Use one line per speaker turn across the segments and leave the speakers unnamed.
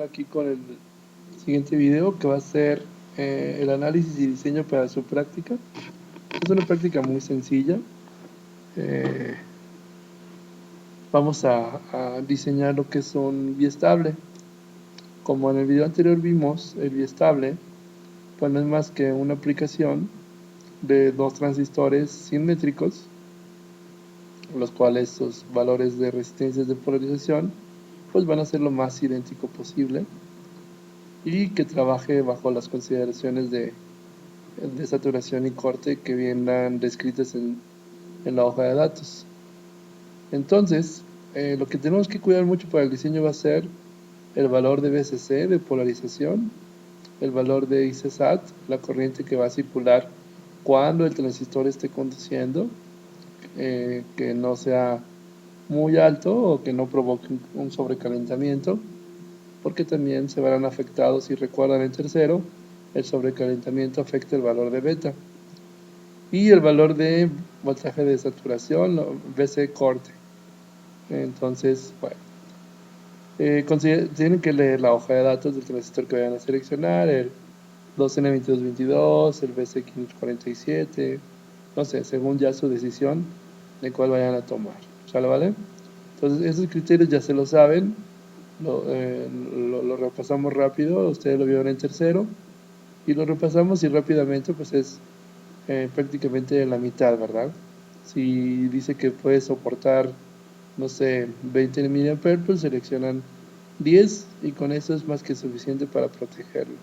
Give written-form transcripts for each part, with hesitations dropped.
Aquí con el siguiente video, que va a ser el análisis y diseño para su práctica. Es una práctica muy sencilla. Vamos a diseñar lo que es un biestable. Como en el video anterior vimos, el biestable pues no es más que una aplicación de dos transistores simétricos, los cuales sus valores de resistencias de polarización pues van a ser lo más idéntico posible y que trabaje bajo las consideraciones de saturación y corte que vienen descritas en la hoja de datos. Entonces, lo que tenemos que cuidar mucho para el diseño va a ser el valor de VCC, de polarización, el valor de ICSAT, la corriente que va a circular cuando el transistor esté conduciendo, que no sea muy alto o que no provoque un sobrecalentamiento, porque también se verán afectados, si recuerdan en tercero, el sobrecalentamiento afecta el valor de beta. Y el valor de voltaje de saturación, VC corte. Entonces, bueno, tienen que leer la hoja de datos del transistor que vayan a seleccionar, el 2N2222, el VC547, no sé, según ya su decisión de cuál vayan a tomar. ¿Sale, vale? Entonces, esos criterios ya se lo saben, lo repasamos rápido, ustedes lo vieron en tercero, y lo repasamos y rápidamente, pues es prácticamente la mitad, ¿verdad? Si dice que puede soportar, no sé, 20 mA, pues seleccionan 10 y con eso es más que suficiente para protegerlo.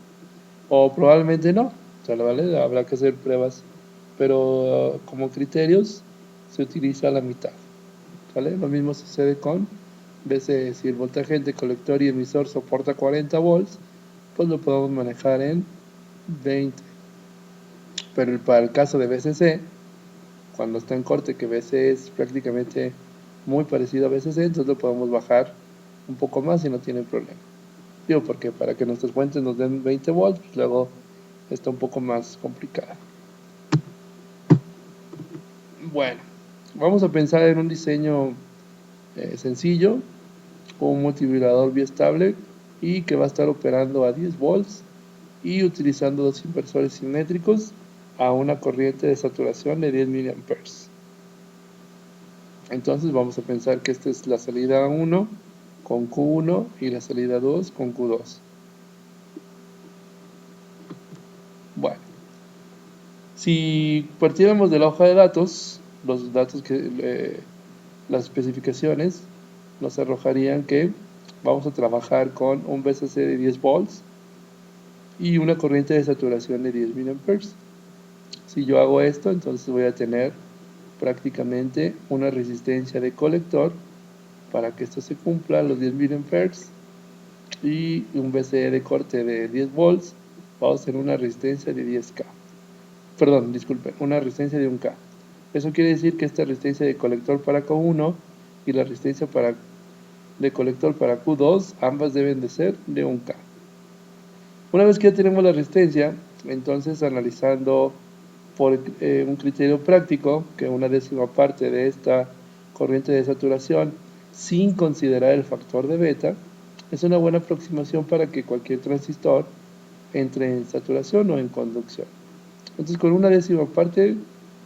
O probablemente no, ¿vale? Habrá que hacer pruebas, pero como criterios se utiliza la mitad, ¿vale? Lo mismo sucede con, veces si el voltaje de colector y emisor soporta 40 volts, pues lo podemos manejar en 20. Pero para el caso de VCC, cuando está en corte, que VC es prácticamente muy parecido a VCC, entonces lo podemos bajar un poco más y no tiene problema. Digo, porque para que nuestras fuentes nos den 20 volts, pues luego está un poco más complicado. Bueno, vamos a pensar en un diseño sencillo, un multivibrador biestable y que va a estar operando a 10 volts y utilizando dos inversores simétricos a una corriente de saturación de 10 mA. Entonces vamos a pensar que esta es la salida 1 con Q1 y la salida 2 con Q2. Bueno, si partiéramos de la hoja de datos, los datos las especificaciones nos arrojarían que vamos a trabajar con un VCC de 10 volts y una corriente de saturación de 10 mA. Si yo hago esto, entonces voy a tener prácticamente una resistencia de colector para que esto se cumpla, los 10 mA, y un VCE de corte de 10 volts, vamos a tener una resistencia de 10K. Perdón, disculpen, una resistencia de 1K. Eso quiere decir que esta resistencia de colector para Q1 y la resistencia de colector para Q2, ambas deben de ser de 1K. Una vez que ya tenemos la resistencia, entonces analizando por un criterio práctico, que una décima parte de esta corriente de saturación, sin considerar el factor de beta, es una buena aproximación para que cualquier transistor entre en saturación o en conducción. Entonces, con una décima parte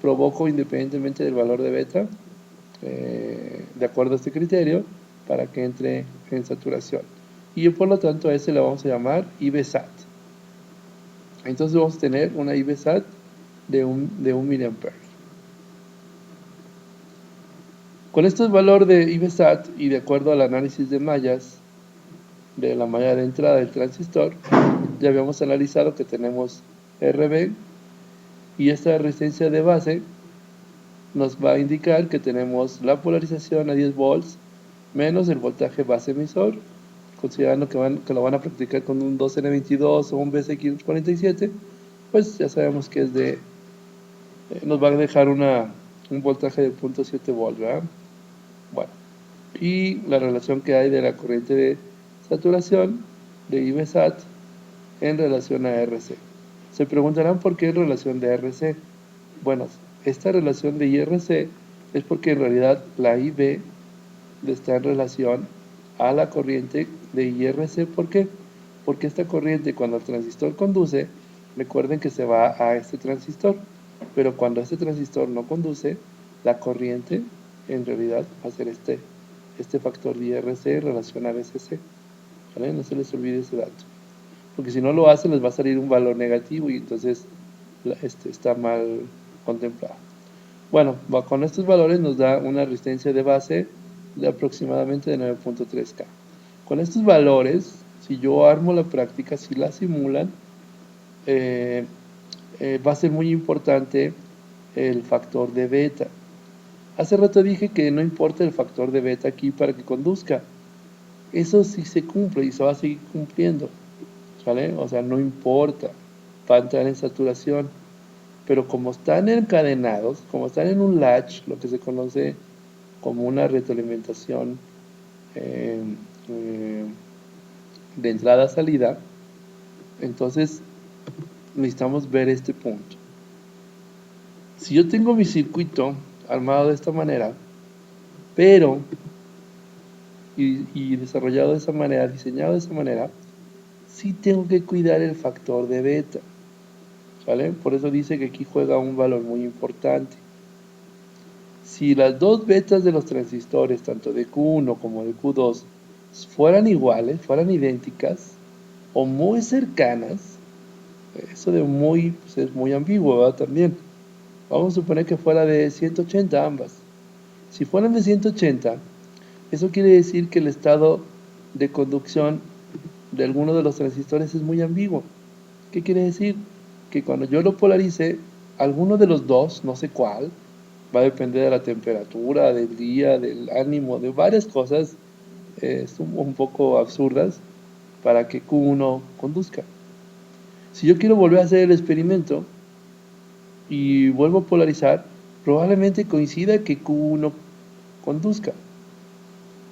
provoco, independientemente del valor de beta, de acuerdo a este criterio, para que entre en saturación. Y por lo tanto a ese le vamos a llamar IBSAT. Entonces vamos a tener una IBSAT de 1 mA. Con este valor de IBSAT y de acuerdo al análisis de mallas, de la malla de entrada del transistor, ya habíamos analizado que tenemos RB y esta resistencia de base nos va a indicar que tenemos la polarización a 10 volts menos el voltaje base emisor, considerando que lo van a practicar con un 2N22 o un BC547, pues ya sabemos que es de, nos va a dejar un voltaje de 0.7 volts, ¿verdad? Bueno, y la relación que hay de la corriente de saturación de IBSAT en relación a RC. Se preguntarán por qué en relación de RC. Bueno, esta relación de IRC es porque en realidad la IB está en relación a la corriente de IRC. ¿Por qué? Porque esta corriente, cuando el transistor conduce, recuerden que se va a este transistor, pero cuando este transistor no conduce, la corriente en realidad va a ser este factor de IRC en relación a VCC. ¿Vale? No se les olvide ese dato, porque si no lo hacen les va a salir un valor negativo y entonces está mal contemplado. Bueno, con estos valores nos da una resistencia de base de aproximadamente de 9.3K. Con estos valores, si yo armo la práctica, si la simulan, va a ser muy importante el factor de beta. Hace rato dije que no importa el factor de beta aquí para que conduzca. Eso sí se cumple y se va a seguir cumpliendo, ¿vale? O sea, no importa, va a entrar en saturación. Pero como están encadenados, como están en un latch, lo que se conoce como una retroalimentación de entrada-salida, entonces necesitamos ver este punto. Si yo tengo mi circuito armado de esta manera, pero y desarrollado de esa manera, diseñado de esa manera, sí tengo que cuidar el factor de beta, ¿vale? Por eso dice que aquí juega un valor muy importante. Si las dos betas de los transistores, tanto de Q1 como de Q2, fueran iguales, fueran idénticas o muy cercanas, eso de muy, pues es muy ambiguo, ¿verdad? También. Vamos a suponer que fuera de 180 ambas. Si fueran de 180, eso quiere decir que el estado de conducción de alguno de los transistores es muy ambiguo. ¿Qué quiere decir? Que cuando yo lo polarice, alguno de los dos, no sé cuál, va a depender de la temperatura, del día, del ánimo, de varias cosas un poco absurdas para que Q1 conduzca. Si yo quiero volver a hacer el experimento y vuelvo a polarizar, probablemente coincida que Q1 conduzca.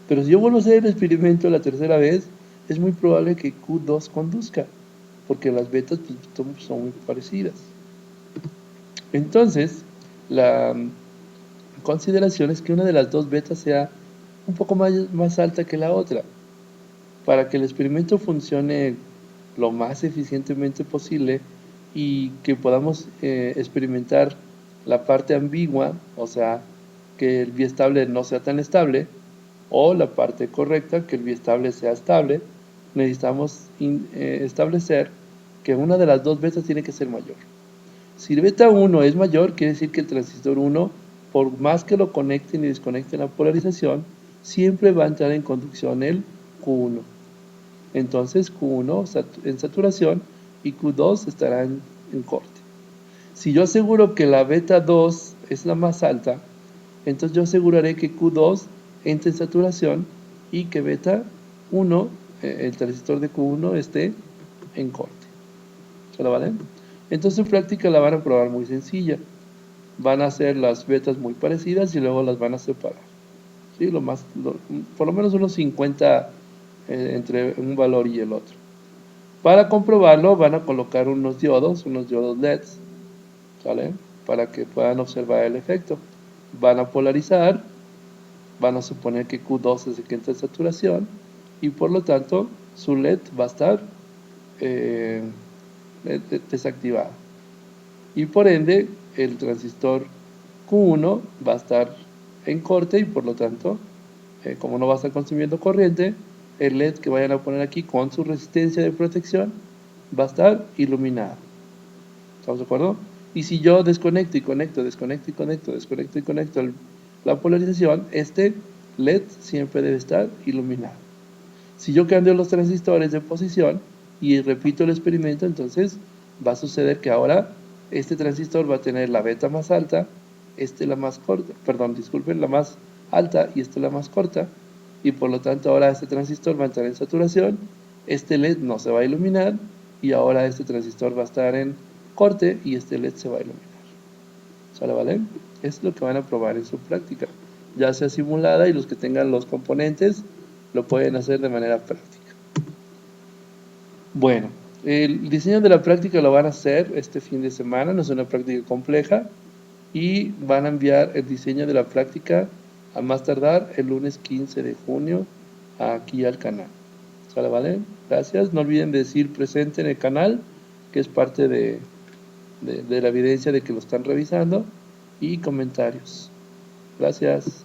Pero si yo vuelvo a hacer el experimento la tercera vez, es muy probable que Q2 conduzca, porque las betas pues, son muy parecidas. Entonces, la consideración es que una de las dos betas sea un poco más alta que la otra. Para que el experimento funcione lo más eficientemente posible y que podamos experimentar la parte ambigua, o sea, que el biestable no sea tan estable, o la parte correcta, que el biestable sea estable, necesitamos establecer que una de las dos betas tiene que ser mayor. Si beta 1 es mayor, quiere decir que el transistor 1, por más que lo conecten y desconecten la polarización, siempre va a entrar en conducción el Q1. Entonces Q1 en saturación y Q2 estarán en corte. Si yo aseguro que la beta 2 es la más alta, entonces yo aseguraré que Q2 entre en saturación y que beta 1, el transistor de Q1, esté en corte. ¿Se lo vale? Entonces en práctica la van a probar muy sencilla. Van a hacer las betas muy parecidas y luego las van a separar. ¿Sí? Por lo menos unos 50 entre un valor y el otro. Para comprobarlo van a colocar unos diodos LEDs, ¿vale? Para que puedan observar el efecto. Van a polarizar, van a suponer que Q2 es el que entra en saturación y por lo tanto su LED va a estar desactivado. Y por ende el transistor Q1 va a estar en corte y por lo tanto, como no va a estar consumiendo corriente, el LED que vayan a poner aquí con su resistencia de protección va a estar iluminado. ¿Estamos de acuerdo? Y si yo desconecto y conecto, desconecto y conecto, desconecto y conecto la polarización, este LED siempre debe estar iluminado. Si yo cambio los transistores de posición y repito el experimento, entonces va a suceder que ahora este transistor va a tener la beta más alta, la más corta, perdón, disculpen, la más alta y la más corta, y por lo tanto ahora este transistor va a entrar en saturación, este LED no se va a iluminar y ahora este transistor va a estar en corte y este LED se va a iluminar. ¿Sale, vale? Es lo que van a probar en su práctica, ya sea simulada y los que tengan los componentes lo pueden hacer de manera práctica. Bueno, el diseño de la práctica lo van a hacer este fin de semana, no es una práctica compleja y van a enviar el diseño de la práctica a más tardar el lunes 15 de junio aquí al canal. ¿Sale, vale? Gracias. No olviden decir presente en el canal, que es parte de la evidencia de que lo están revisando, y comentarios. Gracias.